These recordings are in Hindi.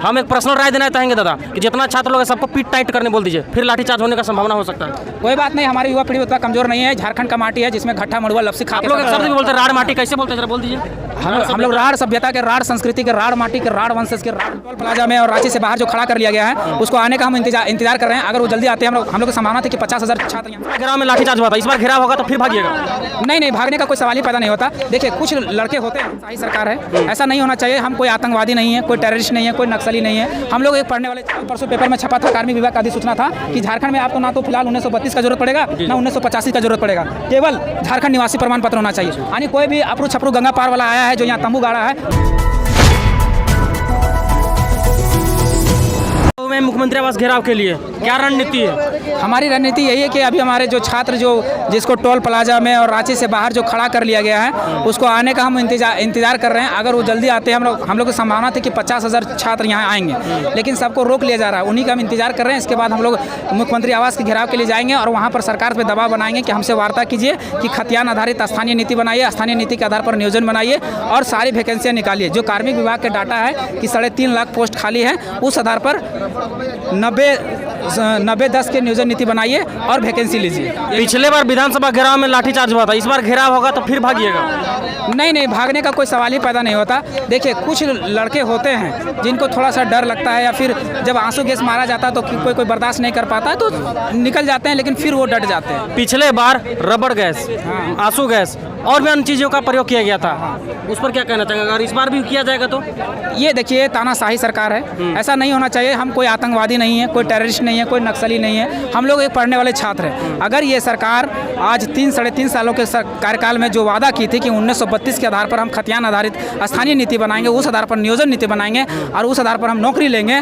हम एक पर्सनल राय देना चाहेंगे दादा कि जितना छात्र लोग है सबको पीट टाइट करने बोल दीजिए, फिर लाठीचार्ज होने का संभावना हो सकता है। कोई बात नहीं, हमारी युवा पीढ़ी उतना कमजोर नहीं है। झारखंड का माटी है जिसमें घट्टा मड़ुआ लपसी खा आप लोग शब्द भी बोलते हैं राड़ माटी, कैसे बोलते हैं जरा बोल दीजिए। हम लोग राड़ सभ्यता के, राड़ संस्कृति के, राड़ माटी के, राड़ वंशज के, राड़ टोल प्लाजा में और रांची से बाहर जो खड़ा कर लिया गया है उसको आने का हम इंतजार कर रहे हैं। अगर वो जल्दी आते हैं हम लोग की संभावना थी कि 50,000 छात्र यहाँ घेराव में लाठीचार्ज हुआ था, इस बार घेराव होगा तो फिर भागिएगा? नहीं, भागने का कोई सवाल ही पैदा नहीं होता। देखिए कुछ लड़के होते हैं, सही सरकार है, ऐसा नहीं होना चाहिए। हम कोई आतंकवादी नहीं है, कोई टेररिस्ट नहीं है, कोई नक्सली नहीं है। हम लोग एक पढ़ने वाले, परसों पेपर में छपा था, कार्मिक विभाग का अधिसूचना था कि झारखंड में आपको ना तो फिलहाल 1932 का जरूरत पड़ेगा ना 1985 का जरूरत पड़ेगा, केवल झारखंड निवासी प्रमाण पत्र होना चाहिए। यानी कोई भी अपरू छपरू गंगा पार वाला आया है जो यहाँ तंबू गाड़ा है। में मुख्यमंत्री आवास घेराव के लिए क्या रणनीति है? हमारी रणनीति यही है कि अभी हमारे जो छात्र जिसको टोल प्लाजा में और रांची से बाहर जो खड़ा कर लिया गया है उसको आने का हम इंतजार कर रहे हैं। अगर वो जल्दी आते हैं हम लोग की संभावना थी कि 50,000 छात्र यहाँ आएंगे, लेकिन सबको रोक लिया जा रहा है। उन्हीं का हम इंतजार कर रहे हैं। इसके बाद हम लोग मुख्यमंत्री आवास के घेराव के लिए जाएंगे और वहाँ पर सरकार पर दबाव बनाएंगे कि हमसे वार्ता कीजिए कि खतियान आधारित स्थानीय नीति बनाइए, स्थानीय नीति के आधार पर नियोजन बनाइए और सारी वैकेंसियाँ निकालिए। जो कार्मिक विभाग के डाटा है कि 3.5 लाख पोस्ट खाली है, उस आधार पर 90-10 के नियोजन नीति बनाइए और वैकेंसी लीजिए। पिछले बार विधानसभा घेराव में लाठीचार्ज हुआ था, इस बार घेराव होगा तो फिर भागिएगा? नहीं, भागने का कोई सवाल ही पैदा नहीं होता। देखिए कुछ लड़के होते हैं जिनको थोड़ा सा डर लगता है या फिर जब आंसू गैस मारा जाता है तो कोई बर्दाश्त नहीं कर पाता है तो निकल जाते हैं, लेकिन फिर वो डट जाते हैं। पिछले बार रबड़ गैस, आंसू गैस और भी अन्य चीज़ों का प्रयोग किया गया था, उस पर क्या कहना चाहेंगे? अगर इस बार भी किया जाएगा तो? ये देखिए तानाशाही सरकार है, ऐसा नहीं होना चाहिए। हम कोई आतंकवादी नहीं है, कोई टेररिस्ट नहीं है, कोई नक्सली नहीं है। हम लोग एक पढ़ने वाले छात्र हैं। अगर ये सरकार आज 3-3.5 सालों के कार्यकाल में जो वादा की थी कि 1932 के आधार पर हम खतियान आधारित स्थानीय नीति बनाएंगे, उस आधार पर नियोजन नीति बनाएंगे और उस आधार पर हम नौकरी लेंगे,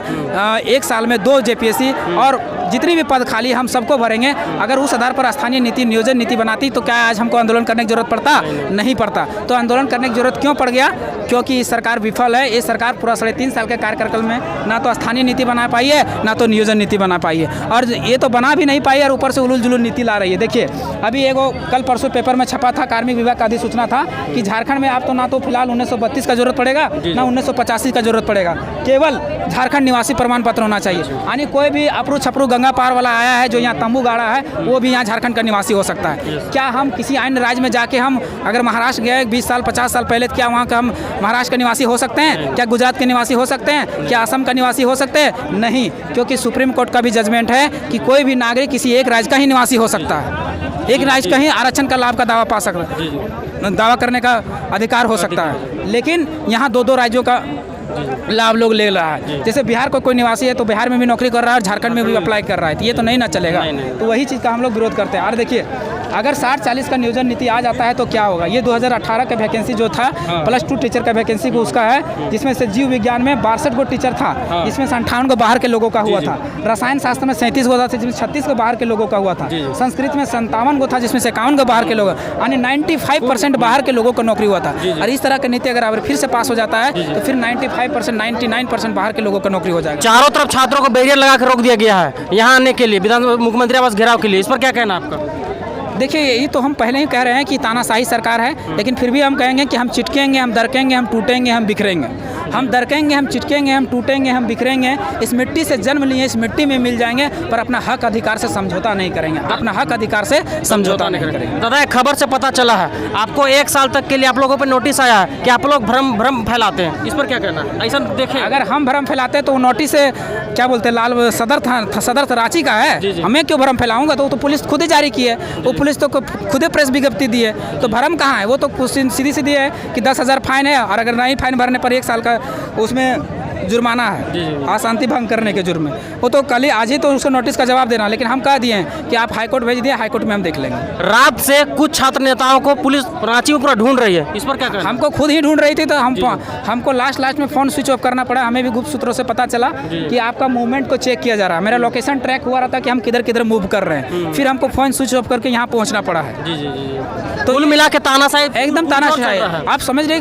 1 साल में 2 JPSC और जितनी भी पद खाली हम सबको भरेंगे। अगर उस आधार पर स्थानीय नीति नियोजन नीति बनाती तो क्या आज हमको आंदोलन करने की जरूरत पड़ता? नहीं पड़ता। तो आंदोलन करने की जरूरत क्यों पड़ गया? क्योंकि सरकार विफल है। ये सरकार पूरा 3.5 साल के कार्यकाल में ना तो स्थानीय नीति बना पाई है ना तो नियोजन नीति बना पाई है, और ये तो बना भी नहीं पाई और ऊपर से उलूल जुलूल नीति ला रही है। देखिए अभी कल परसों पेपर में छपा था, कार्मिक विभाग का अधिसूचना था कि झारखंड में आप तो ना तो फिलहाल 1932 का जरूरत पड़ेगा ना 1985 का जरूरत पड़ेगा, केवल झारखंड निवासी प्रमाण पत्र होना चाहिए। यानी कोई भी अपरू छपरू गंगा पार वाला आया है जो यहाँ तंबू गाड़ा है वो भी यहाँ झारखंड का निवासी हो सकता है। क्या हम किसी अन्य राज्य में जाके हम अगर महाराष्ट्र गए 20 साल 50 साल पहले, क्या वहाँ का हम महाराष्ट्र के निवासी हो सकते हैं? क्या गुजरात के निवासी हो सकते हैं? क्या असम का निवासी हो सकते हैं? नहीं, क्योंकि सुप्रीम कोर्ट का भी जजमेंट है कि कोई भी नागरिक किसी एक राज्य का ही निवासी हो सकता है, एक राज्य का ही आरक्षण का लाभ का दावा पा सकता है, दावा करने का अधिकार हो सकता है। लेकिन यहाँ 2-2 राज्यों का लाभ लोग ले रहा है। जैसे बिहार को कोई निवासी है तो बिहार में भी नौकरी कर रहा है और झारखंड में भी अप्लाई कर रहा है, तो ये तो नहीं ना चलेगा। तो वही चीज़ का हम लोग विरोध करते हैं। और देखिए अगर 60-40 का नियोजन नीति आ जाता है तो क्या होगा? ये 2018 का वैकेंसी जो था +2 टीचर का वैकेंसी को उसका है, जिसमें से जीव विज्ञान में 62 गो टीचर था, जिसमें से 58 को बाहर के लोगों का हुआ था। रसायन शास्त्र में 37 गो था, जिसमें 36 को बाहर के लोगों का हुआ था। संस्कृत में 57 गो था, जिसमें से 51 को बाहर के लोग, यानी 95% बाहर के लोगों को नौकरी हुआ था। और इस तरह की नीति अगर फिर से पास हो जाता है तो फिर 95% 99% बाहर के लोगों को नौकरी हो जाएगा। चारों तरफ छात्रों को बैरियर लगा कर रोक दिया गया है यहाँ आने के लिए, मुख्यमंत्री आवास घेराव के लिए, इस पर क्या कहना है आपका? देखिए ये तो हम पहले ही कह रहे हैं कि तानाशाही सरकार है, लेकिन फिर भी हम कहेंगे कि हम चिटकेंगे, हम दरकेंगे, हम टूटेंगे, हम बिखरेंगे। हम दरकेंगे, हम चिटकेंगे, हम टूटेंगे, हम बिखरेंगे। इस मिट्टी से जन्म लिए, इस मिट्टी में मिल जाएंगे, पर अपना हक अधिकार से समझौता नहीं करेंगे। अपना हक अधिकार से समझौता नहीं करेंगे। दादा एक खबर से पता चला है आपको 1 साल तक के लिए आप लोगों पर नोटिस आया है कि आप लोग भ्रम फैलाते हैं, इस पर क्या कहना है? ऐसा देखें अगर हम भ्रम फैलाते हैं तो नोटिस से क्या बोलते हैं, लाल सदर था रांची का है, हमें क्यों भ्रम फैलाऊंगा? तो पुलिस खुद ही जारी की है, वो पुलिस तो खुद प्रेस विज्ञप्ति दी है, तो भ्रम कहाँ है? वो तो सीधी है कि 10,000 फाइन है और अगर नहीं फाइन भरने पर 1 साल का उसमें जुर्माना है, अशांति भंग करने के जुर्म में। वो तो कल ही आज ही तो उसको नोटिस का जवाब देना, लेकिन हम कह दिए हैं कि आप हाईकोर्ट भेज दिए, हाईकोर्ट में हम देख लेंगे। रात से कुछ छात्र नेताओं को पुलिस रांची में पूरा ढूंढ रही है, इस पर क्या कहना? हमको खुद ही ढूंढ रही थी, तो हमको लास्ट में फ़ोन स्विच ऑफ करना पड़ा। हमें भी गुप्त सूत्रों से पता चला कि आपका मूवमेंट को चेक किया जा रहा है, मेरा लोकेशन ट्रैक हुआ रहा था कि हम किधर किधर मूव कर रहे हैं, फिर हमको फ़ोन स्विच ऑफ करके यहाँ पहुँचना पड़ा है। तो कुल मिला के तानाशाही, एकदम तानाशाही है। आप समझ रहे,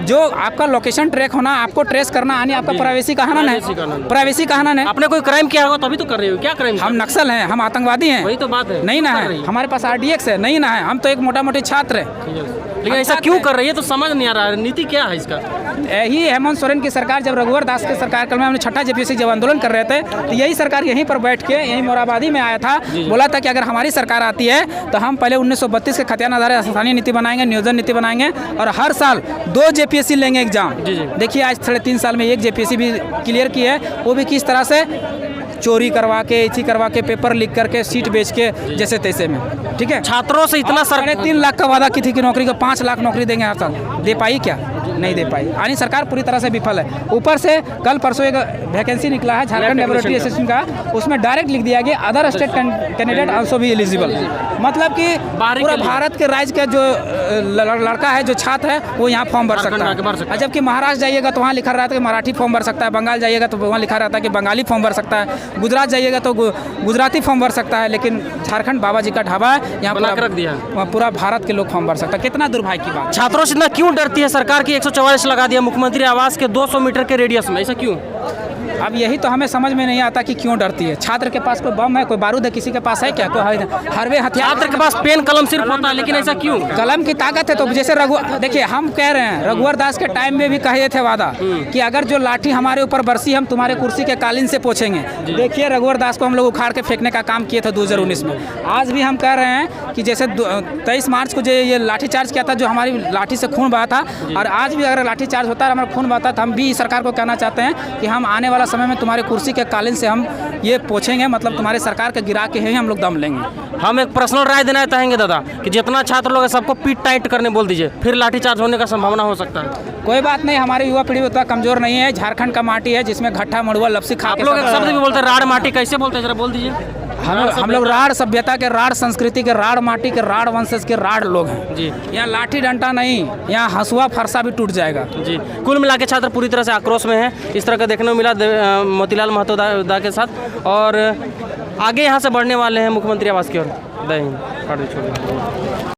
जो आपका लोकेशन ट्रैक होना, आपको ट्रेस करना, यानी आपका प्राइवेसी का हनन है, प्राइवेसी का हनन है। आपने कोई क्राइम किया होगा तभी तो कर रहे हो, क्या क्राइम? हम नक्सल हैं, हम आतंकवादी हैं, वही तो बात है। नहीं ना है, हमारे पास RDX है, नहीं ना है, हम तो एक मोटा मोटी छात्र है। लेकिन ऐसा क्यों कर रही है तो समझ नहीं आ रहा है, नीति क्या है इसका? यही हेमंत सोरेन की सरकार जब रघुवर दास की सरकार काल में हमने छठा जेपीएससी जब आंदोलन कर रहे थे तो यही सरकार यहीं पर बैठ के यहीं मोराबादी में आया था, बोला था कि अगर हमारी सरकार आती है तो हम पहले 1932 के खतियान आधारित स्थानीय नीति बनाएंगे, नियोजन नीति बनाएंगे और हर साल 2 जेपीएससी लेंगे एग्जाम। देखिए आज 3.5 साल में 1 जेपीएससी भी क्लियर की है, वो भी किस तरह से चोरी करवा के, इसी करवा के, पेपर लीक करके, सीट बेच के, जैसे तैसे में। ठीक है, छात्रों से इतना 3.5 लाख का वादा की थी कि नौकरी को 5 लाख नौकरी देंगे हर साल, दे पाई क्या? नहीं दे पाई। यानी सरकार पूरी तरह से विफल है। ऊपर से कल परसों एक वैकेंसी निकला है झारखंड लेबोरेटरी असिस्टेंट का, उसमें डायरेक्ट लिख दिया गया अदर स्टेट कैंडिडेट आल्सो भी एलिजिबल। मतलब कि पूरा भारत के राज्य का जो लड़का है, जो छात्र है, वो यहाँ फॉर्म भर सकता है। जबकि महाराष्ट्र जाइएगा तो वहाँ लिखा रहता है कि मराठी फॉर्म भर सकता है, बंगाल जाइएगा तो वहाँ लिखा रहता है कि बंगाली फॉर्म भर सकता है, गुजरात जाइएगा तो गुजराती फॉर्म भर सकता है। लेकिन झारखंड बाबा जी का ढाबा है, यहाँ पूरा भारत के लोग फॉर्म भर सकता है। कितना दुर्भाग्य की बात। छात्रों से इतना क्यों डरती है सरकार की? 144 लगा दिया मुख्यमंत्री आवास के 200 मीटर के रेडियस में, ऐसा क्यों? अब यही तो हमें समझ में नहीं आता कि क्यों डरती है। छात्र के पास कोई बम है, कोई बारूद है, किसी के पास है क्या? कोई हरवे हथियार? छात्र के पास पेन कलम सिर्फ होता है, लेकिन ऐसा क्यों? कलम की ताकत है तो जैसे देखिए हम कह रहे हैं, रघुवर दास के टाइम में भी कहे थे वादा कि अगर जो लाठी हमारे ऊपर बरसी हम तुम्हारे कुर्सी के कालीन से पोछेंगे। देखिए रघुवर दास को हम लोग उखाड़ के फेंकने का काम किए थे 2019 में। आज भी हम कह रहे हैं कि जैसे 23 मार्च को जो ये लाठी चार्ज किया था, जो हमारी लाठी से खून बहा था, और आज भी अगर लाठी चार्ज होता है हमारा खून बहता, तो हम भी सरकार को कहना चाहते हैं कि हम आने वाला समय में तुम्हारे कुर्सी के कालीन से हम ये पोछेंगे, मतलब तुम्हारे सरकार के गिरा के ही हम लोग दम लेंगे। हम एक पर्सनल राय देना चाहेंगे दादा कि जितना छात्र लोग है सबको पीठ टाइट करने बोल दीजिए, फिर लाठीचार्ज होने का संभावना हो सकता है। कोई बात नहीं, हमारी युवा पीढ़ी उतना कमजोर नहीं है। झारखंड का माटी है जिसमें घट्टा मड़ुआ लपसी खा के लोग एक शब्द भी बोलते हैं राड़ माटी, कैसे बोलते हैं जरा बोल दीजिए। हम लोग राड़ सभ्यता के, राड़ संस्कृति के, राड़ माटी के, राड़ वंशज के राड़ लोग हैं जी। यहाँ लाठी डंडा नहीं, यहाँ हंसुआ फरसा भी टूट जाएगा जी। कुल मिला के छात्र पूरी तरह से आक्रोश में है। इस तरह का देखने को मिला मोतीलाल महतो दा के साथ, और आगे यहाँ से बढ़ने वाले हैं मुख्यमंत्री आवास की ओर। जय हिंद।